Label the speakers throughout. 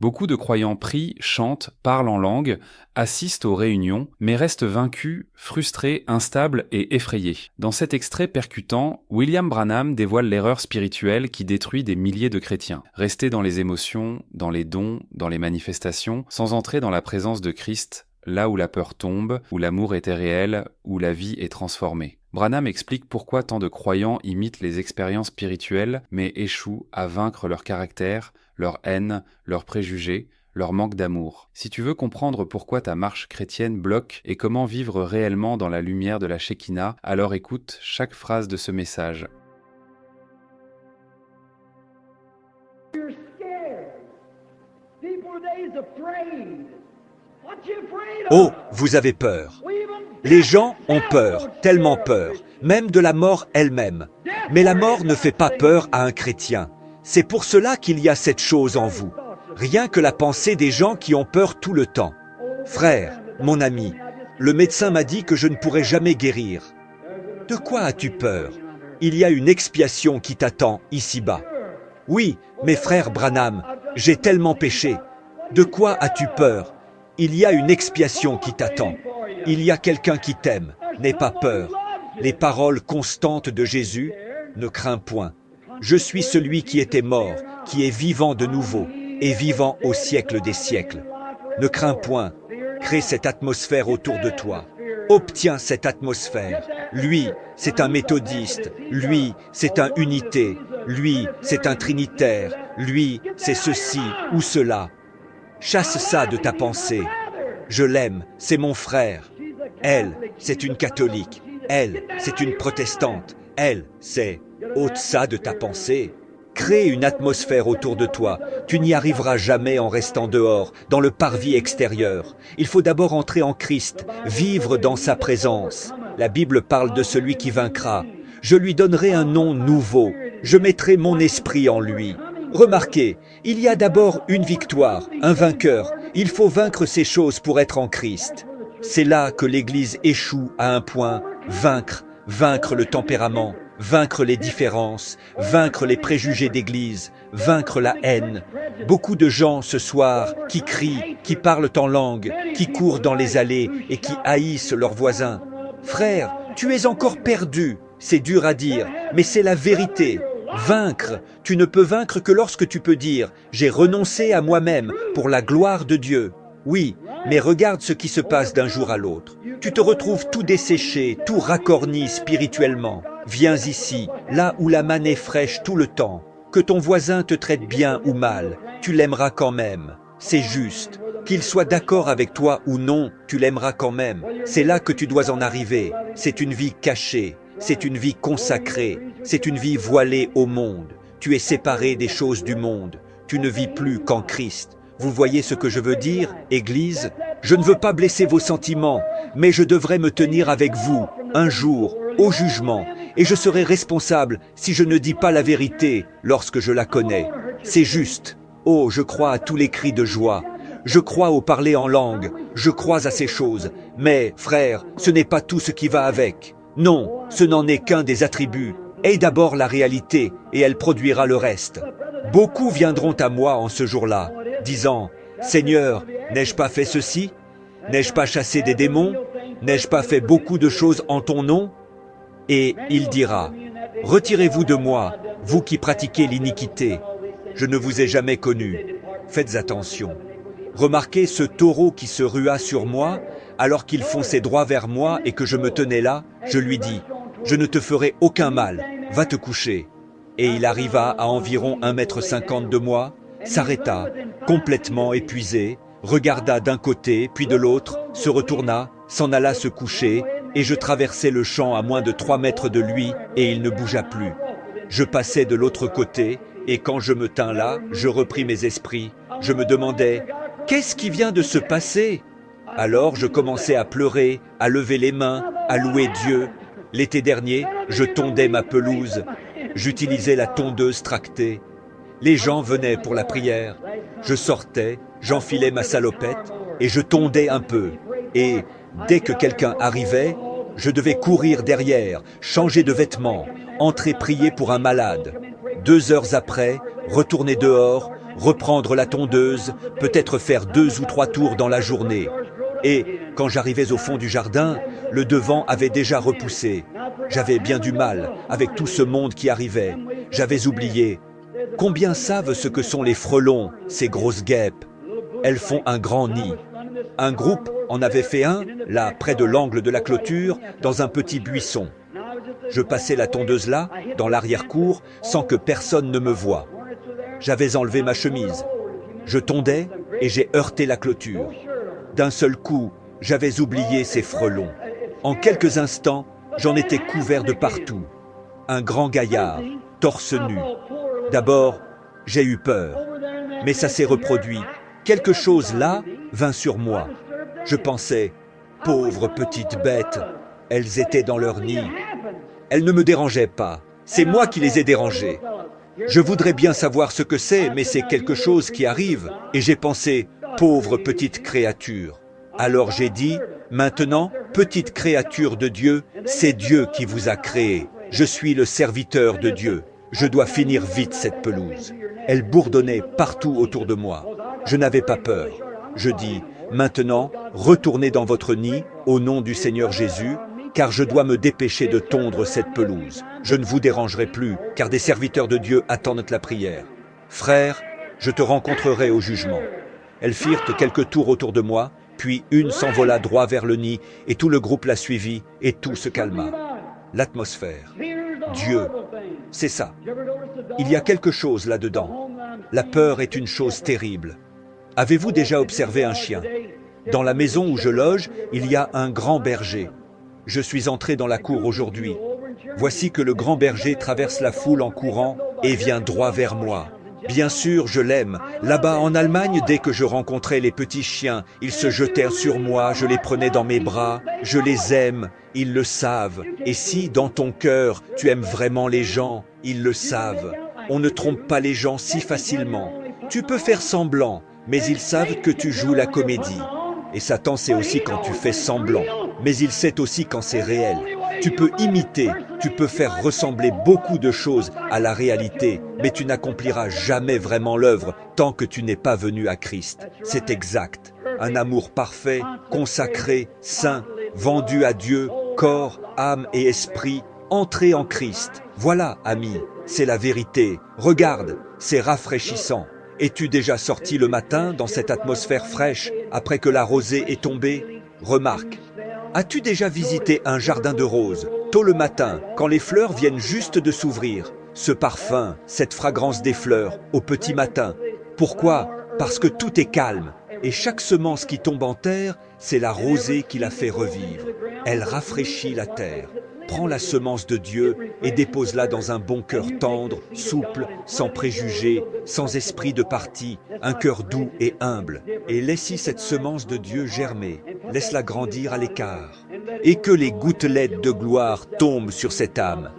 Speaker 1: Beaucoup de croyants prient, chantent, parlent en langue, assistent aux réunions, mais restent vaincus, frustrés, instables et effrayés. Dans cet extrait percutant, William Branham dévoile l'erreur spirituelle qui détruit des milliers de chrétiens. Rester dans les émotions, dans les dons, dans les manifestations, sans entrer dans la présence de Christ, là où la peur tombe, où l'amour était réel, où la vie est transformée. Branham explique pourquoi tant de croyants imitent les expériences spirituelles, mais échouent à vaincre leur caractère, leur haine, leurs préjugés, leur manque d'amour. Si tu veux comprendre pourquoi ta marche chrétienne bloque et comment vivre réellement dans la lumière de la Shekinah, alors écoute chaque phrase de ce message.
Speaker 2: You're scared. People nowadays afraid. What you afraid of?
Speaker 3: Oh, vous avez peur. Les gens ont peur, tellement peur, même de la mort elle-même. Mais la mort ne fait pas peur à un chrétien. C'est pour cela qu'il y a cette chose en vous. Rien que la pensée des gens qui ont peur tout le temps. Frère, mon ami, le médecin m'a dit que je ne pourrais jamais guérir. De quoi as-tu peur? Il y a une expiation qui t'attend ici-bas. Oui, mes frères Branham, j'ai tellement péché. De quoi as-tu peur? Il y a une expiation qui t'attend. Il y a quelqu'un qui t'aime. N'aie pas peur. Les paroles constantes de Jésus, ne crains point. Je suis celui qui était mort, qui est vivant de nouveau, et vivant au siècle des siècles. Ne crains point. Crée cette atmosphère autour de toi. Obtiens cette atmosphère. Lui, c'est un méthodiste. Lui, c'est un unité. Lui, c'est un trinitaire. Lui, c'est ceci ou cela. Chasse ça de ta pensée. Je l'aime, c'est mon frère. Elle, c'est une catholique. Elle, c'est une protestante. Elle, c'est... Ôte ça de ta pensée. Crée une atmosphère autour de toi. Tu n'y arriveras jamais en restant dehors, dans le parvis extérieur. Il faut d'abord entrer en Christ, vivre dans sa présence. La Bible parle de celui qui vaincra. Je lui donnerai un nom nouveau. Je mettrai mon esprit en lui. Remarquez, il y a d'abord une victoire, un vainqueur. Il faut vaincre ces choses pour être en Christ. C'est là que l'Église échoue à un point. Vaincre le tempérament, vaincre les différences, vaincre les préjugés d'Église, vaincre la haine. Beaucoup de gens ce soir qui crient, qui parlent en langue, qui courent dans les allées et qui haïssent leurs voisins. Frère, tu es encore perdu. C'est dur à dire, mais c'est la vérité. Vaincre, tu ne peux vaincre que lorsque tu peux dire « J'ai renoncé à moi-même pour la gloire de Dieu ». Oui, mais regarde ce qui se passe d'un jour à l'autre. Tu te retrouves tout desséché, tout racorni spirituellement. Viens ici, là où la manne est fraîche tout le temps. Que ton voisin te traite bien ou mal, tu l'aimeras quand même. C'est juste. Qu'il soit d'accord avec toi ou non, tu l'aimeras quand même. C'est là que tu dois en arriver. C'est une vie cachée. C'est une vie consacrée, c'est une vie voilée au monde. Tu es séparé des choses du monde. Tu ne vis plus qu'en Christ. Vous voyez ce que je veux dire, Église? Je ne veux pas blesser vos sentiments, mais je devrais me tenir avec vous, un jour, au jugement, et je serai responsable si je ne dis pas la vérité lorsque je la connais. C'est juste. Oh, je crois à tous les cris de joie. Je crois au parler en langue. Je crois à ces choses. Mais, frère, ce n'est pas tout ce qui va avec. Non, ce n'en est qu'un des attributs. Aie d'abord la réalité, et elle produira le reste. Beaucoup viendront à moi en ce jour-là, disant, « Seigneur, n'ai-je pas fait ceci? N'ai-je pas chassé des démons? N'ai-je pas fait beaucoup de choses en ton nom ?» Et il dira, « Retirez-vous de moi, vous qui pratiquez l'iniquité. Je ne vous ai jamais connu. Faites attention. » Remarquez ce taureau qui se rua sur moi, alors qu'il fonçait droit vers moi et que je me tenais là, je lui dis, « Je ne te ferai aucun mal, va te coucher. » Et il arriva à environ 1,50 m de moi, s'arrêta, complètement épuisé, regarda d'un côté puis de l'autre, se retourna, s'en alla se coucher, et je traversai le champ à moins de 3 mètres de lui, et il ne bougea plus. Je passai de l'autre côté, et quand je me tins là, je repris mes esprits. Je me demandais, « Qu'est-ce qui vient de se passer ?» Alors je commençai à pleurer, à lever les mains, à louer Dieu. L'été dernier, je tondais ma pelouse. J'utilisais la tondeuse tractée. Les gens venaient pour la prière. Je sortais, j'enfilais ma salopette et je tondais un peu. Et dès que quelqu'un arrivait, je devais courir derrière, changer de vêtements, entrer prier pour un malade. 2 heures après, retourner dehors, reprendre la tondeuse, peut-être faire 2 ou 3 tours dans la journée. Et, quand j'arrivais au fond du jardin, le devant avait déjà repoussé. J'avais bien du mal avec tout ce monde qui arrivait. J'avais oublié. Combien savent ce que sont les frelons, ces grosses guêpes? Elles font un grand nid. Un groupe en avait fait un, là, près de l'angle de la clôture, dans un petit buisson. Je passais la tondeuse là, dans l'arrière-cour, sans que personne ne me voie. J'avais enlevé ma chemise. Je tondais et j'ai heurté la clôture. D'un seul coup, j'avais oublié ces frelons. En quelques instants, j'en étais couvert de partout. Un grand gaillard, torse nu. D'abord, j'ai eu peur, mais ça s'est reproduit. Quelque chose là vint sur moi. Je pensais, pauvres petites bêtes, elles étaient dans leur nid. Elles ne me dérangeaient pas, c'est moi qui les ai dérangées. Je voudrais bien savoir ce que c'est, mais c'est quelque chose qui arrive. Et j'ai pensé, pauvre petite créature. Alors j'ai dit, maintenant, petite créature de Dieu, c'est Dieu qui vous a créé. Je suis le serviteur de Dieu. Je dois finir vite cette pelouse. Elle bourdonnait partout autour de moi. Je n'avais pas peur. Je dis, maintenant, retournez dans votre nid, au nom du Seigneur Jésus, car je dois me dépêcher de tondre cette pelouse. Je ne vous dérangerai plus, car des serviteurs de Dieu attendent la prière. Frère, je te rencontrerai au jugement. Elles firent quelques tours autour de moi, puis une s'envola droit vers le nid, et tout le groupe la suivit, et tout se calma. L'atmosphère. Dieu. C'est ça. Il y a quelque chose là-dedans. La peur est une chose terrible. Avez-vous déjà observé un chien? Dans la maison où je loge, il y a un grand berger. Je suis entré dans la cour aujourd'hui. Voici que le grand berger traverse la foule en courant et vient droit vers moi. Bien sûr, je l'aime. Là-bas en Allemagne, dès que je rencontrais les petits chiens, ils se jetèrent sur moi, je les prenais dans mes bras. Je les aime, ils le savent. Et si, dans ton cœur, tu aimes vraiment les gens, ils le savent. On ne trompe pas les gens si facilement. Tu peux faire semblant, mais ils savent que tu joues la comédie. Et Satan sait aussi quand tu fais semblant, mais il sait aussi quand c'est réel. Tu peux imiter, tu peux faire ressembler beaucoup de choses à la réalité, mais tu n'accompliras jamais vraiment l'œuvre tant que tu n'es pas venu à Christ. C'est exact. Un amour parfait, consacré, saint, vendu à Dieu, corps, âme et esprit, entré en Christ. Voilà, ami, c'est la vérité. Regarde, c'est rafraîchissant. Es-tu déjà sorti le matin dans cette atmosphère fraîche après que la rosée est tombée? Remarque. As-tu déjà visité un jardin de roses, tôt le matin, quand les fleurs viennent juste de s'ouvrir? Ce parfum, cette fragrance des fleurs, au petit matin. Pourquoi? Parce que tout est calme, et chaque semence qui tombe en terre, c'est la rosée qui la fait revivre. Elle rafraîchit la terre. Prends la semence de Dieu et dépose-la dans un bon cœur tendre, souple, sans préjugés, sans esprit de parti, un cœur doux et humble. Et laisse-y cette semence de Dieu germer. Laisse-la grandir à l'écart. Et que les gouttelettes de gloire tombent sur cette âme.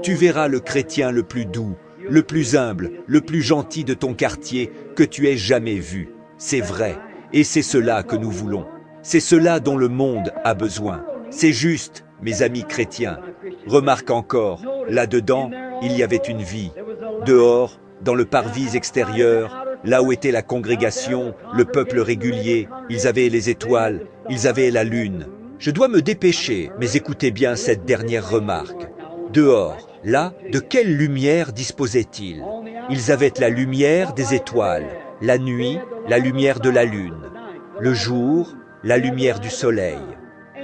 Speaker 3: Tu verras le chrétien le plus doux, le plus humble, le plus gentil de ton quartier que tu aies jamais vu. C'est vrai. Et c'est cela que nous voulons. C'est cela dont le monde a besoin. C'est juste. Mes amis chrétiens, remarque encore, là-dedans, il y avait une vie. Dehors, dans le parvis extérieur, là où était la congrégation, le peuple régulier, ils avaient les étoiles, ils avaient la lune. Je dois me dépêcher, mais écoutez bien cette dernière remarque. Dehors, là, de quelle lumière disposaient-ils? Ils avaient la lumière des étoiles, la nuit, la lumière de la lune, le jour, la lumière du soleil.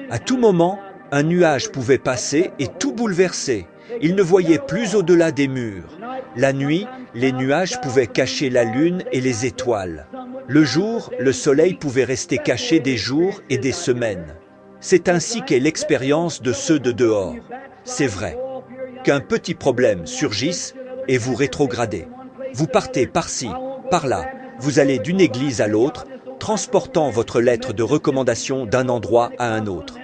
Speaker 3: À tout moment, un nuage pouvait passer et tout bouleverser. Ils ne voyaient plus au-delà des murs. La nuit, les nuages pouvaient cacher la lune et les étoiles. Le jour, le soleil pouvait rester caché des jours et des semaines. C'est ainsi qu'est l'expérience de ceux de dehors. C'est vrai. Qu'un petit problème surgisse et vous rétrogradez. Vous partez par-ci, par-là. Vous allez d'une église à l'autre, transportant votre lettre de recommandation d'un endroit à un autre.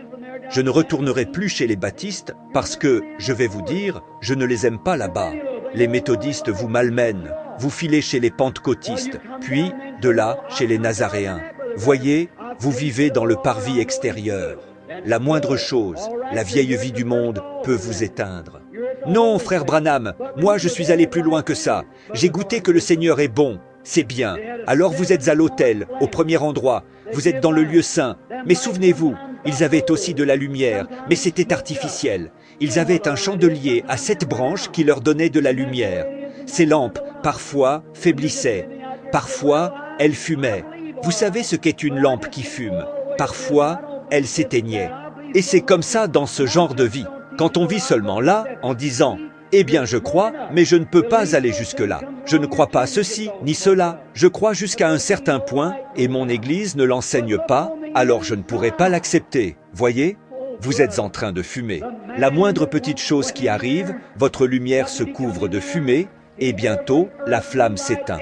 Speaker 3: Je ne retournerai plus chez les baptistes parce que, je vais vous dire, je ne les aime pas là-bas. Les méthodistes vous malmènent, vous filez chez les pentecôtistes, puis, de là, chez les nazaréens. Voyez, vous vivez dans le parvis extérieur. La moindre chose, la vieille vie du monde, peut vous éteindre. Non, frère Branham, moi je suis allé plus loin que ça. J'ai goûté que le Seigneur est bon. C'est bien. Alors vous êtes à l'autel, au premier endroit. Vous êtes dans le lieu saint. Mais souvenez-vous, ils avaient aussi de la lumière, mais c'était artificiel. Ils avaient un chandelier à 7 branches qui leur donnait de la lumière. Ces lampes, parfois, faiblissaient. Parfois, elles fumaient. Vous savez ce qu'est une lampe qui fume? Parfois, elle s'éteignait. Et c'est comme ça dans ce genre de vie. Quand on vit seulement là, en disant « Eh bien, je crois, mais je ne peux pas aller jusque-là. Je ne crois pas ceci, ni cela. Je crois jusqu'à un certain point, et mon Église ne l'enseigne pas, alors je ne pourrai pas l'accepter. » Voyez? Vous êtes en train de fumer. La moindre petite chose qui arrive, votre lumière se couvre de fumée, et bientôt, la flamme s'éteint.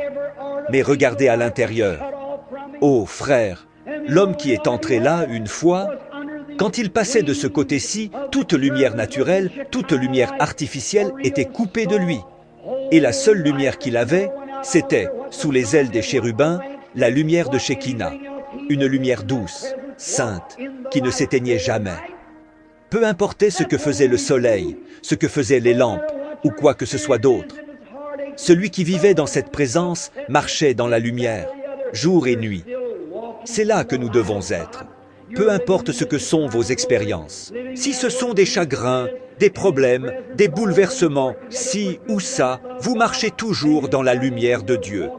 Speaker 3: Mais regardez à l'intérieur. Oh, frère, l'homme qui est entré là une fois, quand il passait de ce côté-ci, toute lumière naturelle, toute lumière artificielle était coupée de lui. Et la seule lumière qu'il avait, c'était, sous les ailes des chérubins, la lumière de Shekinah, une lumière douce, sainte, qui ne s'éteignait jamais. Peu importait ce que faisait le soleil, ce que faisaient les lampes, ou quoi que ce soit d'autre. Celui qui vivait dans cette présence marchait dans la lumière, jour et nuit. C'est là que nous devons être. Peu importe ce que sont vos expériences. Si ce sont des chagrins, des problèmes, des bouleversements, ci ou ça, vous marchez toujours dans la lumière de Dieu.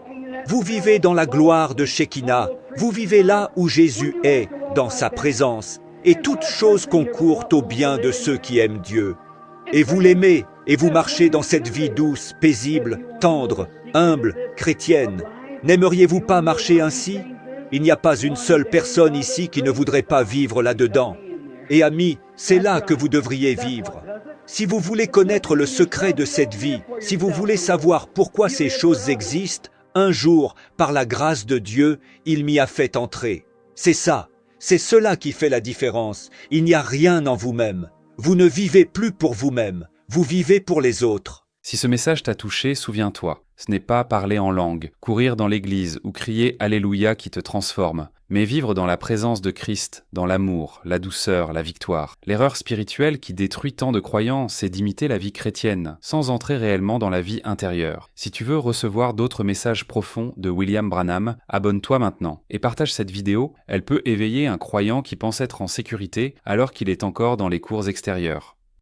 Speaker 3: Vous vivez dans la gloire de Shekinah. Vous vivez là où Jésus est, dans sa présence. Et toute chose concourt au bien de ceux qui aiment Dieu. Et vous l'aimez, et vous marchez dans cette vie douce, paisible, tendre, humble, chrétienne. N'aimeriez-vous pas marcher ainsi? Il n'y a pas une seule personne ici qui ne voudrait pas vivre là-dedans. Et amis, c'est là que vous devriez vivre. Si vous voulez connaître le secret de cette vie, si vous voulez savoir pourquoi ces choses existent, un jour, par la grâce de Dieu, il m'y a fait entrer. C'est ça, c'est cela qui fait la différence. Il n'y a rien en vous-même. Vous ne vivez plus pour vous-même, vous vivez pour les autres.
Speaker 1: Si ce message t'a touché, souviens-toi, ce n'est pas parler en langue, courir dans l'église ou crier Alléluia qui te transforme, mais vivre dans la présence de Christ, dans l'amour, la douceur, la victoire. L'erreur spirituelle qui détruit tant de croyants, c'est d'imiter la vie chrétienne, sans entrer réellement dans la vie intérieure. Si tu veux recevoir d'autres messages profonds de William Branham, abonne-toi maintenant et partage cette vidéo, elle peut éveiller un croyant qui pense être en sécurité alors qu'il est encore dans les cours extérieures.